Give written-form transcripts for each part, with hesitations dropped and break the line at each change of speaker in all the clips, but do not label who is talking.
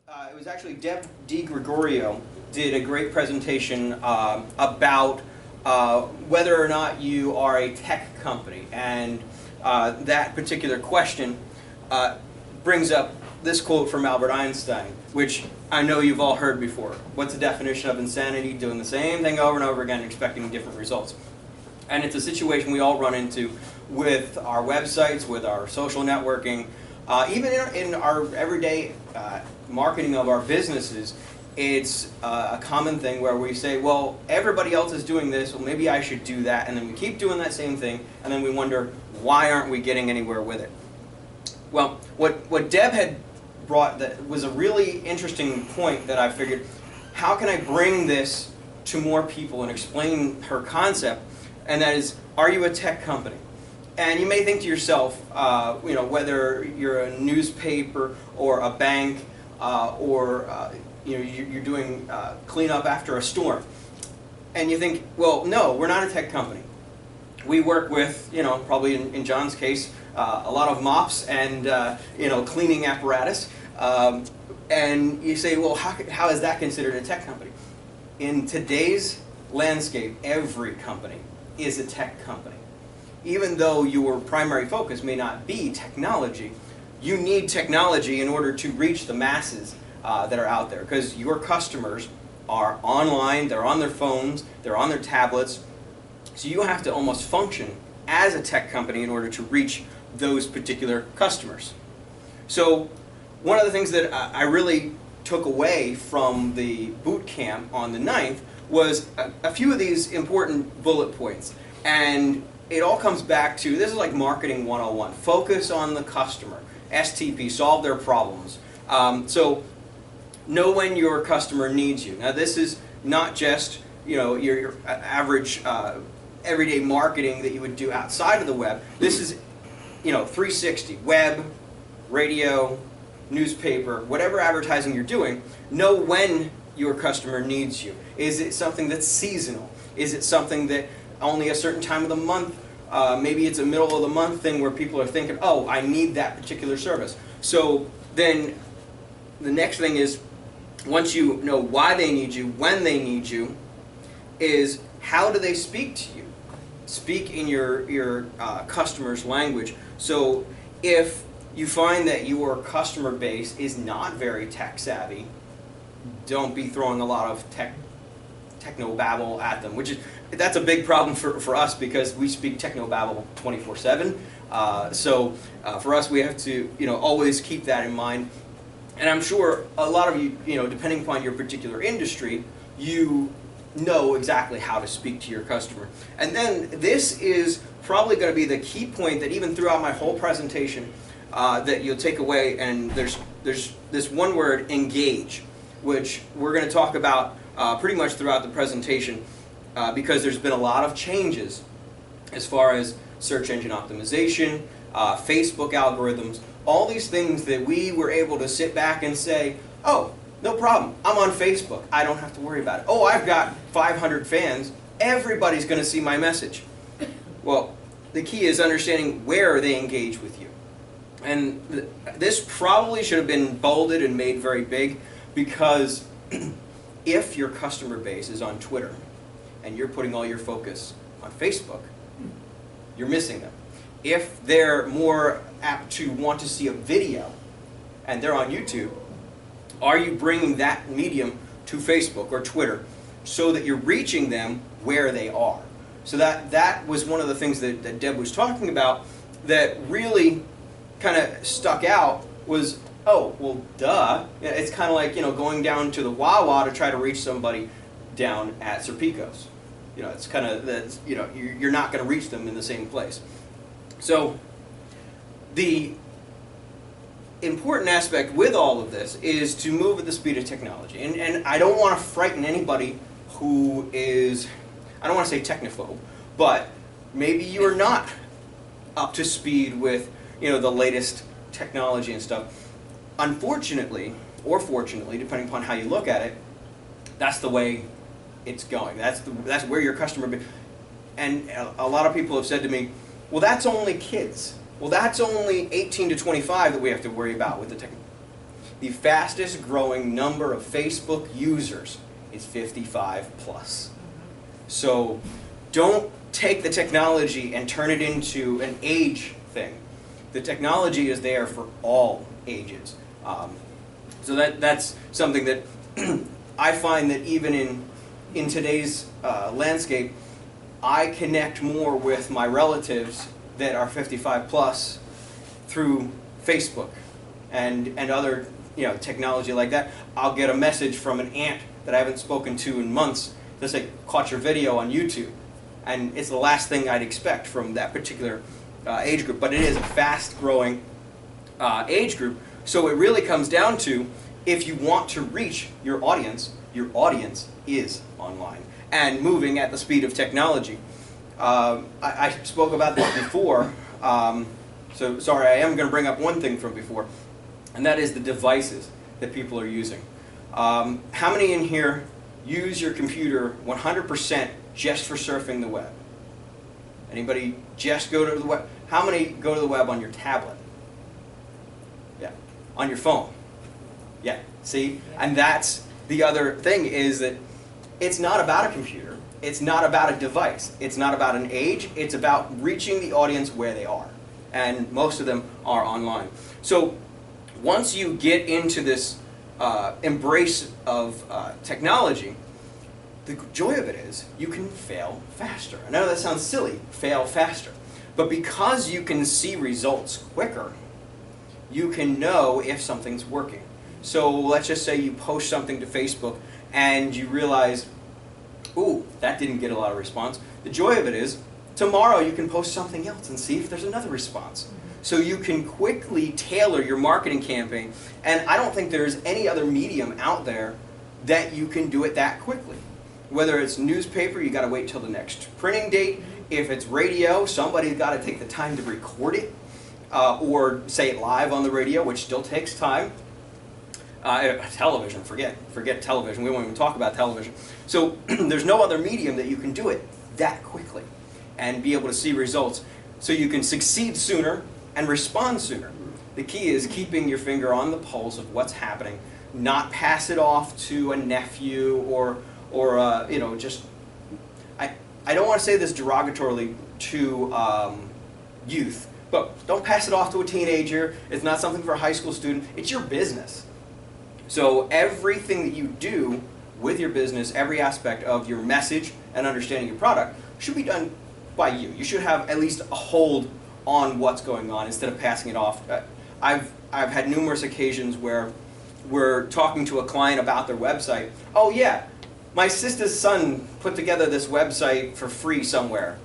It was actually Deb DiGregorio did a great presentation about whether or not you are a tech company, and that particular question brings up this quote from Albert Einstein, which I know you've all heard before. What's the definition of insanity? Doing the same thing over and over again, expecting different results. And it's a situation we all run into with our websites, with our social networking, even in our everyday marketing of our businesses. It's a common thing where we say, well, everybody else is doing this, well, maybe I should do that, and then we keep doing that same thing, and then we wonder, why aren't we getting anywhere with it? Well, what Deb had brought that was a really interesting point that I figured, how can I bring this to more people and explain her concept, and that is, are you a tech company? And you may think to yourself, whether you're a newspaper or a bank or you're doing cleanup after a storm, and you think, well, no, we're not a tech company. We work with, probably in John's case, a lot of mops and cleaning apparatus, and you say, well, how is that considered a tech company? In today's landscape, every company is a tech company. Even though your primary focus may not be technology, you need technology in order to reach the masses that are out there, because your customers are online, they're on their phones, they're on their tablets, so you have to almost function as a tech company in order to reach those particular customers. So one of the things that I really took away from the boot camp on the 9th was a few of these important bullet points. And it all comes back to, this is like marketing 101. Focus on the customer. STP, solve their problems. So know when your customer needs you. Now this is not just your average everyday marketing that you would do outside of the web. This is 360, web, radio, newspaper, whatever advertising you're doing. Know when your customer needs you. Is it something that's seasonal? Is it something that only a certain time of the month, maybe it's a middle of the month thing where people are thinking, oh, I need that particular service. So then the next thing is, once you know why they need you, when they need you, is how do they speak to you? Speak in your customer's language. So if you find that your customer base is not very tech savvy, don't be throwing a lot of techno-babble at them, that's a big problem for us, because we speak techno-babble 24/7. So for us, we have to always keep that in mind. And I'm sure a lot of you, depending upon your particular industry, you know exactly how to speak to your customer. And then this is probably going to be the key point that even throughout my whole presentation that you'll take away, and there's this one word, engage, which we're going to talk about pretty much throughout the presentation, because there's been a lot of changes as far as search engine optimization, Facebook algorithms, all these things that we were able to sit back and say, oh, no problem, I'm on Facebook, I don't have to worry about it. Oh, I've got 500 fans, everybody's going to see my message. Well, the key is understanding where they engage with you. And this probably should have been bolded and made very big, because if your customer base is on Twitter and you're putting all your focus on Facebook, you're missing them. If they're more apt to want to see a video and they're on YouTube, are you bringing that medium to Facebook or Twitter so that you're reaching them where they are? So that was one of the things that Deb was talking about that really kind of stuck out was, oh, well, duh. It's kind of like going down to the Wawa to try to reach somebody down at Serpico's. It's kind of that you're not going to reach them in the same place. So the important aspect with all of this is to move at the speed of technology. And I don't want to frighten anybody who is, I don't want to say technophobe, but maybe you're not up to speed with the latest technology and stuff. Unfortunately, or fortunately, depending upon how you look at it, that's the way it's going. That's where your customer and a lot of people have said to me, well, that's only kids. Well, that's only 18 to 25 that we have to worry about with the technology. the fastest growing number of Facebook users is 55 plus. So don't take the technology and turn it into an age thing. The technology is there for all ages. So that's something that I find that even in today's landscape, I connect more with my relatives that are 55 plus through Facebook and other technology like that. I'll get a message from an aunt that I haven't spoken to in months to say, caught your video on YouTube. And it's the last thing I'd expect from that particular age group. But it is a fast growing age group. So it really comes down to, if you want to reach your audience is online and moving at the speed of technology. I spoke about this before, so sorry, I am going to bring up one thing from before, and that is the devices that people are using. How many in here use your computer 100% just for surfing the web? Anybody just go to the web? How many go to the web on your tablet? Yeah. On your phone? Yeah. See? And that's the other thing, is that it's not about a computer. It's not about a device. It's not about an age. It's about reaching the audience where they are. And most of them are online. So once you get into this embrace of technology, the joy of it is you can fail faster. I know that sounds silly, fail faster. But because you can see results quicker, you can know if something's working. So let's just say you post something to Facebook and you realize, ooh, that didn't get a lot of response. The joy of it is, tomorrow you can post something else and see if there's another response. So you can quickly tailor your marketing campaign. And I don't think there's any other medium out there that you can do it that quickly. Whether it's newspaper, you got to wait till the next printing date. If it's radio, somebody's got to take the time to record it or say it live on the radio, which still takes time. Television, forget television. We won't even talk about television. So there's no other medium that you can do it that quickly and be able to see results. So you can succeed sooner and respond sooner. The key is keeping your finger on the pulse of what's happening, not pass it off to a nephew or just, I don't want to say this derogatorily to youth, but don't pass it off to a teenager. It's not something for a high school student. It's your business. So everything that you do with your business, every aspect of your message and understanding your product should be done by you. You should have at least a hold on what's going on instead of passing it off. I've had numerous occasions where we're talking to a client about their website. Oh yeah, my sister's son put together this website for free somewhere.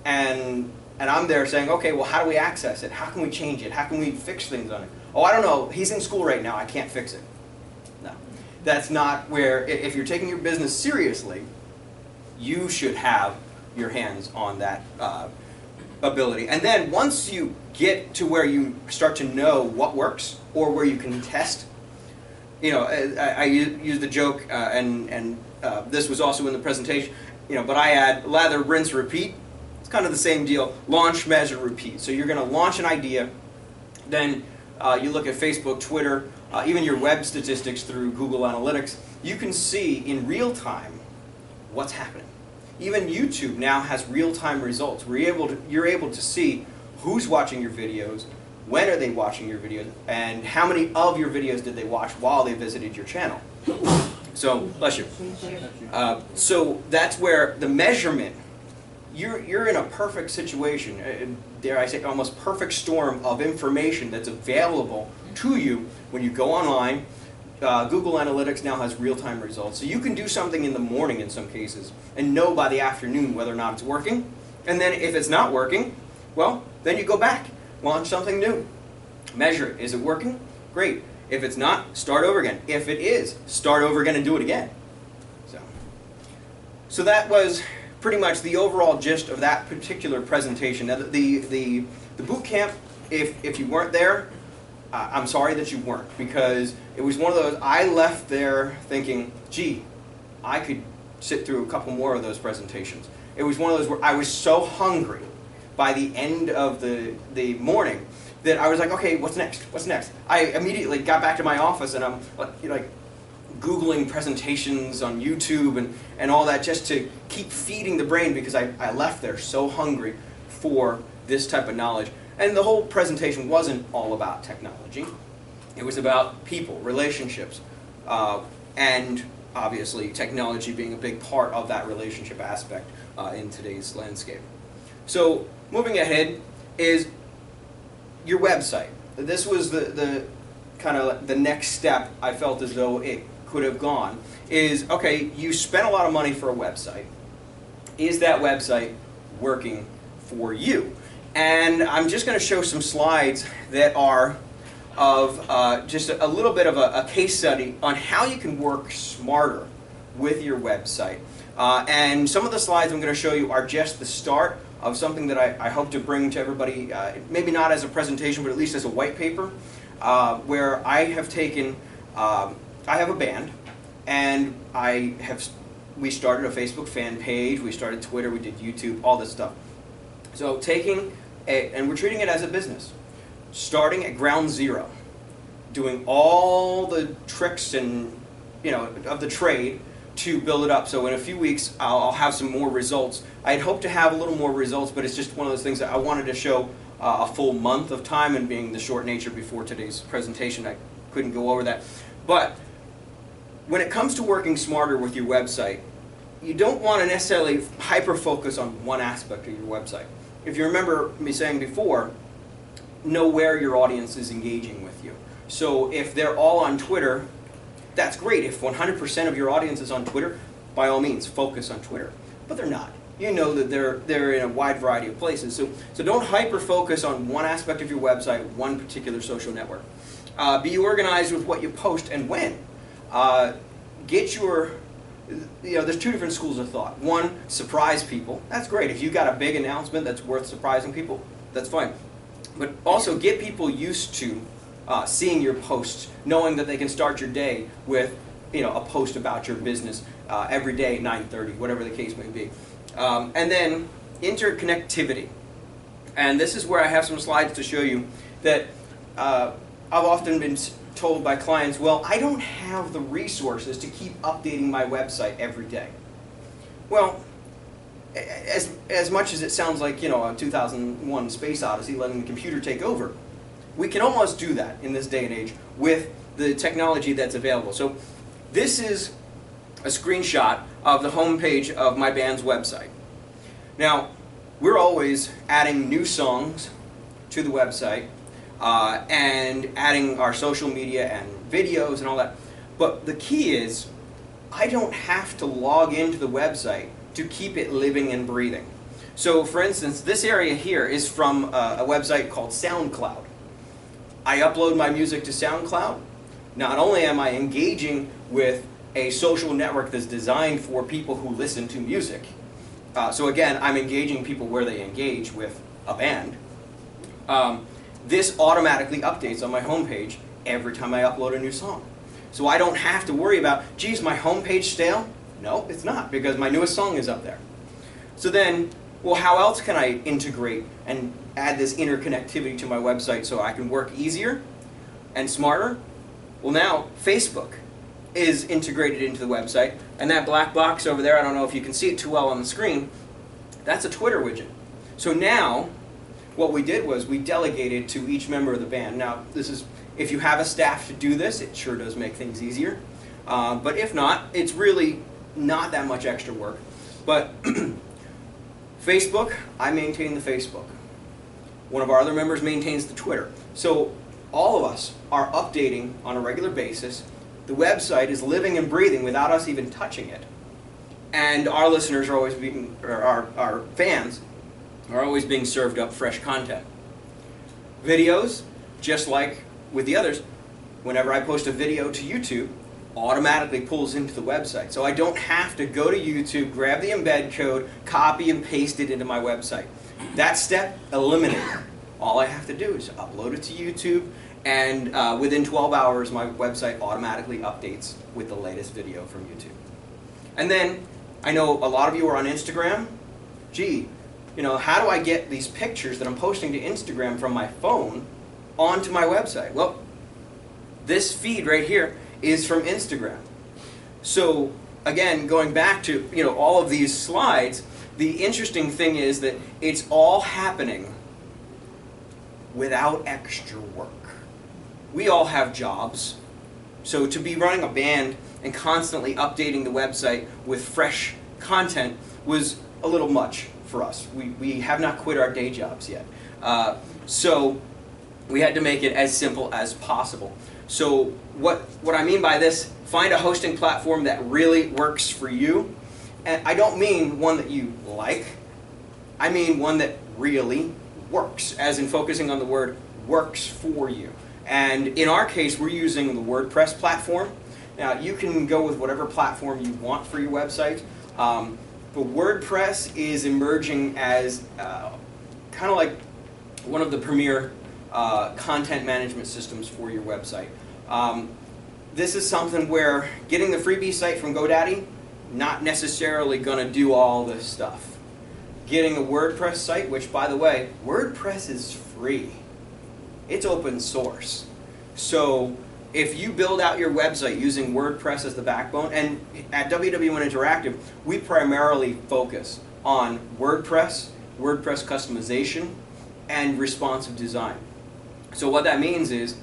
And I'm there saying, okay, well, how do we access it? How can we change it? How can we fix things on it? Oh, I don't know. He's in school right now. I can't fix it. No. That's not where, if you're taking your business seriously, you should have your hands on that ability. And then once you get to where you start to know what works or where you can test, I use the joke, and this was also in the presentation, but I add lather, rinse, repeat. It's kind of the same deal. Launch, measure, repeat. So you're going to launch an idea, then you look at Facebook, Twitter, even your web statistics through Google Analytics. You can see in real time what's happening. Even YouTube now has real-time results. You're able to see who's watching your videos, when are they watching your videos, and how many of your videos did they watch while they visited your channel. So, bless you. So that's where the measurement, you're in a perfect situation, dare I say almost perfect storm of information that's available to you when you go online. Google Analytics now has real-time results. So you can do something in the morning in some cases and know by the afternoon whether or not it's working. And then if it's not working, well, then you go back, launch something new. Measure it. Is it working? Great. If it's not, start over again. If it is, start over again and do it again. So that was pretty much the overall gist of that particular presentation. Now, the boot camp, if you weren't there, I'm sorry that you weren't, because it was one of those, I left there thinking, gee, I could sit through a couple more of those presentations. It was one of those where I was so hungry by the end of the morning that I was like, okay, what's next? What's next? I immediately got back to my office and I'm like Googling presentations on YouTube and all that just to keep feeding the brain because I left there so hungry for this type of knowledge. And the whole presentation wasn't all about technology. It was about people, relationships, and obviously technology being a big part of that relationship aspect in today's landscape. So moving ahead is your website. This was the kind of the next step I felt as though it could have gone. Is, okay, you spent a lot of money for a website. Is that website working for you? And I'm just going to show some slides that are of just a little bit of a case study on how you can work smarter with your website. And some of the slides I'm going to show you are just the start of something that I hope to bring to everybody, maybe not as a presentation, but at least as a white paper, where I have taken, I have a band, and we started a Facebook fan page, we started Twitter, we did YouTube, all this stuff. So taking, and we're treating it as a business, starting at ground zero, doing all the tricks and, of the trade to build it up. So in a few weeks, I'll have some more results. I'd hope to have a little more results, but it's just one of those things that I wanted to show a full month of time, and being the short nature before today's presentation, I couldn't go over that. But when it comes to working smarter with your website, you don't want to necessarily hyper-focus on one aspect of your website. If you remember me saying before, know where your audience is engaging with you. So if they're all on Twitter, that's great. If 100% of your audience is on Twitter, by all means, focus on Twitter. But they're not. You know that they're in a wide variety of places. So don't hyper-focus on one aspect of your website, one particular social network. Be organized with what you post and when. Get your, there's two different schools of thought. One, surprise people. That's great. If you got a big announcement that's worth surprising people, that's fine. But also get people used to seeing your posts, knowing that they can start your day with a post about your business every day at 9:30, whatever the case may be. And then interconnectivity. And this is where I have some slides to show you that I've often been told by clients, well, I don't have the resources to keep updating my website every day. Well, as much as it sounds like, a 2001 Space Odyssey, letting the computer take over, we can almost do that in this day and age with the technology that's available. So this is a screenshot of the homepage of my band's website. Now, we're always adding new songs to the website and adding our social media and videos and all that. But the key is, I don't have to log into the website to keep it living and breathing. So for instance, this area here is from a website called SoundCloud. I upload my music to SoundCloud. Not only am I engaging with a social network that's designed for people who listen to music, so again, I'm engaging people where they engage with a band. This automatically updates on my homepage every time I upload a new song. So I don't have to worry about, geez, my homepage stale? No, it's not, because my newest song is up there. So then, well, how else can I integrate and add this interconnectivity to my website so I can work easier and smarter? Well, now Facebook is integrated into the website, and that black box over there, I don't know if you can see it too well on the screen, that's a Twitter widget. So now, what we did was we delegated to each member of the band. Now, this is, if you have a staff to do this, it sure does make things easier. But if not, it's really not that much extra work. But Facebook, I maintain the Facebook. One of our other members maintains the Twitter. So all of us are updating on a regular basis. The website is living and breathing without us even touching it. And our listeners are always being, or our fans are always being served up fresh content. Videos, just like with the others, whenever I post a video to YouTube, automatically pulls into the website. So I don't have to go to YouTube, grab the embed code, copy and paste it into my website. That step eliminated. All I have to do is upload it to YouTube, and within 12 hours my website automatically updates with the latest video from YouTube. And then, I know a lot of you are on Instagram. Gee, how do I get these pictures that I'm posting to Instagram from my phone onto my website? Well, this feed right here is from Instagram. So again, going back to all of these slides, the interesting thing is that it's all happening without extra work. We all have jobs, so to be running a band and constantly updating the website with fresh content was a little much for us. We have not quit our day jobs yet. So we had to make it as simple as possible. So what I mean by this, find a hosting platform that really works for you. And I don't mean one that you like, I mean one that really works, as in focusing on the word works for you. And in our case, we're using the WordPress platform. Now, you can go with whatever platform you want for your website, but WordPress is emerging as kind of like one of the premier content management systems for your website. This is something where getting the freebie site from GoDaddy, not necessarily going to do all this stuff. Getting a WordPress site, which by the way, WordPress is free. It's open source. So if you build out your website using WordPress as the backbone, and at WW1 Interactive, we primarily focus on WordPress, WordPress customization, and responsive design. So what that means is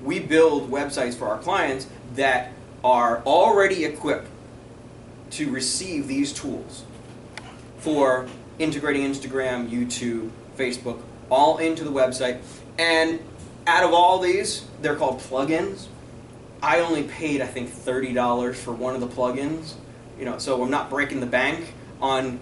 we build websites for our clients that are already equipped to receive these tools for integrating Instagram, YouTube, Facebook, all into the website. And out of all these, they're called plugins. I only paid, I think, $30 for one of the plugins. So I'm not breaking the bank on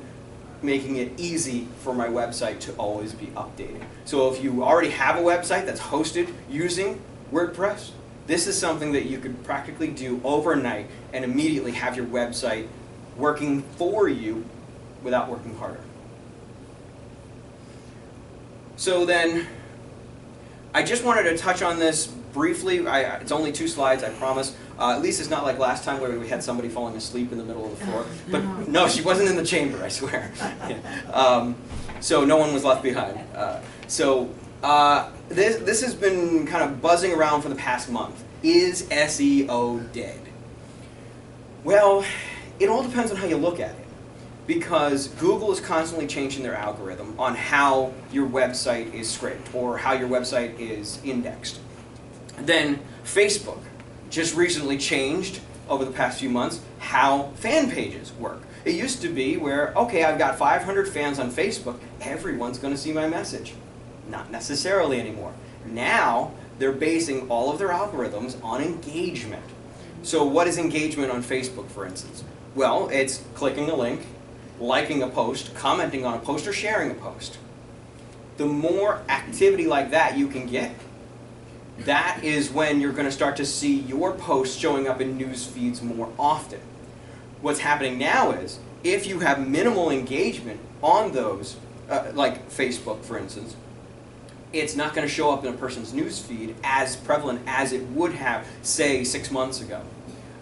making it easy for my website to always be updated. So if you already have a website that's hosted using WordPress, this is something that you could practically do overnight and immediately have your website working for you without working harder. So then, I just wanted to touch on this briefly. It's only 2 slides, I promise. At least it's not like last time where we had somebody falling asleep in the middle of the floor. But no, she wasn't in the chamber, I swear. So no one was left behind. This has been kind of buzzing around for the past month. Is SEO dead? Well, it all depends on how you look at it. Because Google is constantly changing their algorithm on how your website is scraped or how your website is indexed. Then Facebook just recently changed over the past few months how fan pages work. It used to be where, okay, I've got 500 fans on Facebook, everyone's going to see my message. Not necessarily anymore. Now, they're basing all of their algorithms on engagement. So what is engagement on Facebook, for instance? Well, it's clicking a link, liking a post, commenting on a post, or sharing a post. The more activity like that you can get, that is when you're going to start to see your posts showing up in news feeds more often. What's happening now is, if you have minimal engagement on those, like Facebook for instance, it's not going to show up in a person's news feed as prevalent as it would have, say, 6 months ago.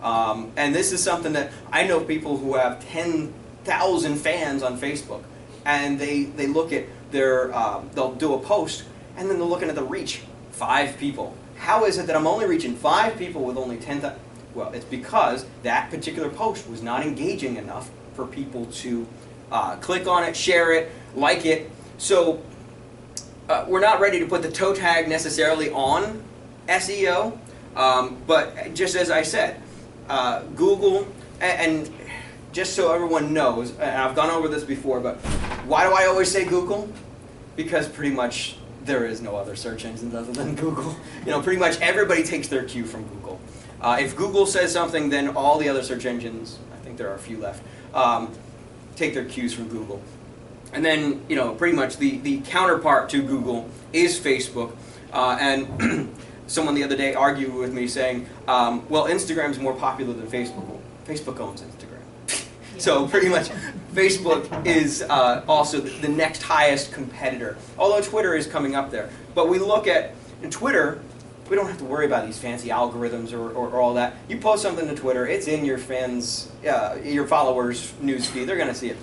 And this is something that I know people who have 10,000 fans on Facebook, and they look at their, they'll do a post, and then they're looking at the reach, 5 people. How is it that I'm only reaching 5 people with only 10,000? Well, it's because that particular post was not engaging enough for people to click on it, share it, like it. So we're not ready to put the toe tag necessarily on SEO, but just as I said, Google, and just so everyone knows, and I've gone over this before, but why do I always say Google? Because pretty much there is no other search engines other than Google. Pretty much everybody takes their cue from Google. If Google says something, then all the other search engines, I think there are a few left, take their cues from Google. And then, pretty much the counterpart to Google is Facebook. And someone the other day argued with me saying, well, Instagram's more popular than Facebook. Well, Facebook owns Instagram. So pretty much Facebook is also the next highest competitor, although Twitter is coming up there. But we look at Twitter, we don't have to worry about these fancy algorithms or all that. You post something to Twitter, it's in your fans, your followers' newsfeed, they're going to see it.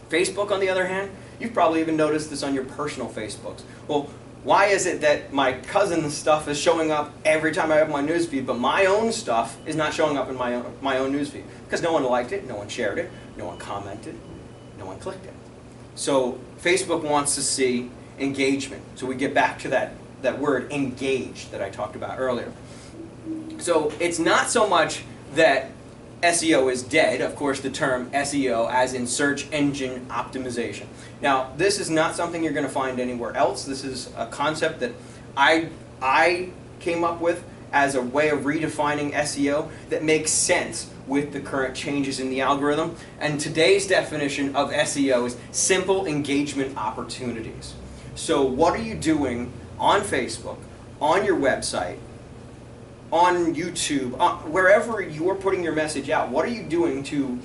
Facebook, on the other hand, you've probably even noticed this on your personal Facebooks. Well, Why is it that my cousin's stuff is showing up every time I open my newsfeed, but my own stuff is not showing up in my own newsfeed? Because no one liked it, no one shared it, no one commented, no one clicked it. So Facebook wants to see engagement. So we get back to that word engage that I talked about earlier. So it's not so much that SEO is dead, of course the term SEO as in search engine optimization. Now this is not something you're going to find anywhere else. This is a concept that I came up with as a way of redefining SEO that makes sense with the current changes in the algorithm. And today's definition of SEO is simple engagement opportunities. So what are you doing on Facebook, on your website, on YouTube, wherever you're putting your message out? What are you doing to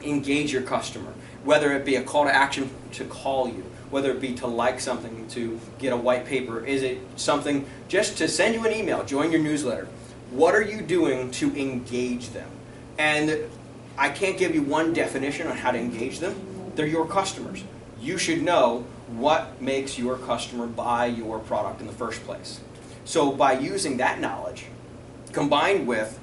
engage your customer? Whether it be a call to action to call you, whether it be to like something, to get a white paper, is it something just to send you an email, join your newsletter? What are you doing to engage them? And I can't give you one definition on how to engage them. They're your customers. You should know what makes your customer buy your product in the first place. So by using that knowledge, combined with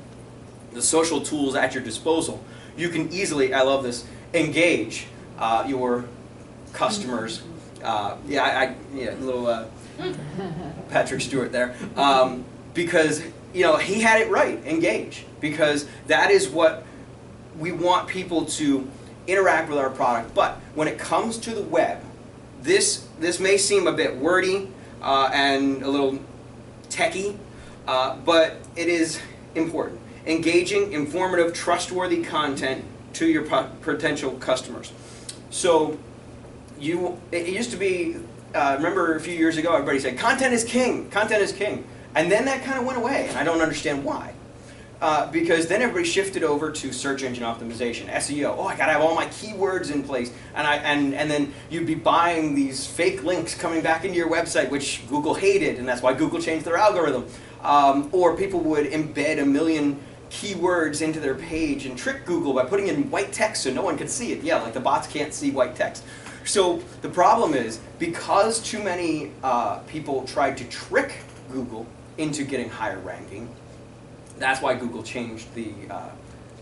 the social tools at your disposal, you can easily, I love this, engage your customers. Little Patrick Stewart there, because he had it right, engage, because that is what we want people to interact with our product. But when it comes to the web, this may seem a bit wordy and a little techy, but it is important. Engaging, informative, trustworthy content to your potential customers. So it used to be, remember a few years ago, everybody said, content is king, content is king. And then that kind of went away, and I don't understand why. Because then everybody shifted over to search engine optimization, SEO. Oh, I gotta have all my keywords in place, and then you'd be buying these fake links coming back into your website, which Google hated, and that's why Google changed their algorithm. Or people would embed 1 million keywords into their page and trick Google by putting in white text so no one could see it. Yeah, like the bots can't see white text. So the problem is, because too many people tried to trick Google into getting higher ranking, that's why Google changed the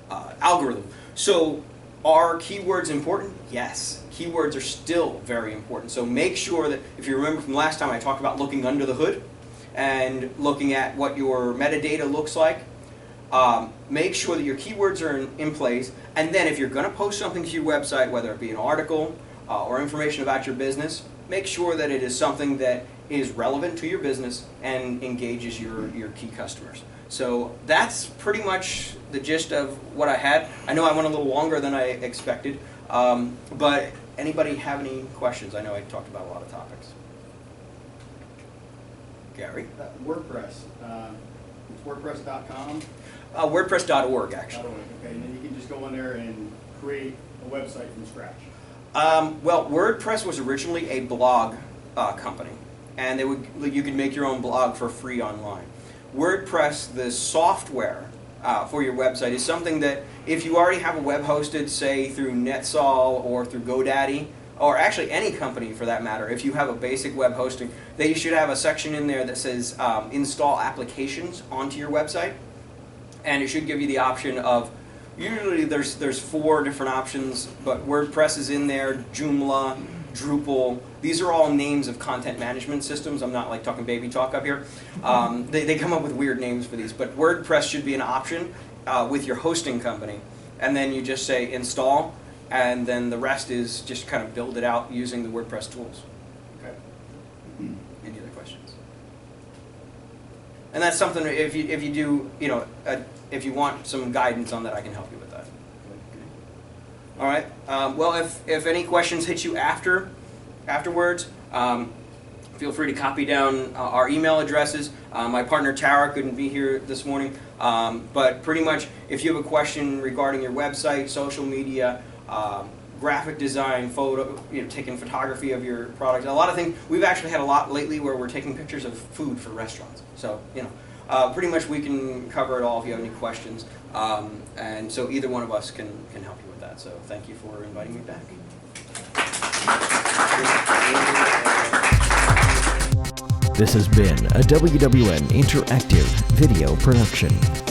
algorithm. So are keywords important? Yes. Keywords are still very important. So make sure that, if you remember from last time I talked about looking under the hood and looking at what your metadata looks like, make sure that your keywords are in place. And then if you're going to post something to your website, whether it be an article or information about your business, make sure that it is something that is relevant to your business and engages your key customers. So that's pretty much the gist of what I had. I know I went a little longer than I expected, but anybody have any questions? I know I talked about a lot of topics. Gary?
WordPress. It's WordPress.com?
WordPress.org, actually.
.org, okay, and then you can just go in there and create a website from scratch.
Well, WordPress was originally a blog company, and you could make your own blog for free online. WordPress, the software for your website, is something that if you already have a web hosted, say through NetSol or through GoDaddy, or actually any company for that matter, if you have a basic web hosting, they should have a section in there that says install applications onto your website, and it should give you the option of, usually there's 4 different options, but WordPress is in there, Joomla, Drupal. These are all names of content management systems. I'm not like talking baby talk up here. They come up with weird names for these, but WordPress should be an option with your hosting company. And then you just say install, and then the rest is just kind of build it out using the WordPress tools.
Okay.
Any other questions? And that's something, if you do, if you want some guidance on that, I can help you with that. All right. Well, if any questions hit you afterwards, feel free to copy down our email addresses. My partner Tara couldn't be here this morning, but pretty much if you have a question regarding your website, social media, graphic design, photo, taking photography of your product, a lot of things. We've actually had a lot lately where we're taking pictures of food for restaurants. So pretty much we can cover it all if you have any questions. And so either one of us can help you with that. So thank you for inviting me back.
This has been a WWN Interactive video production.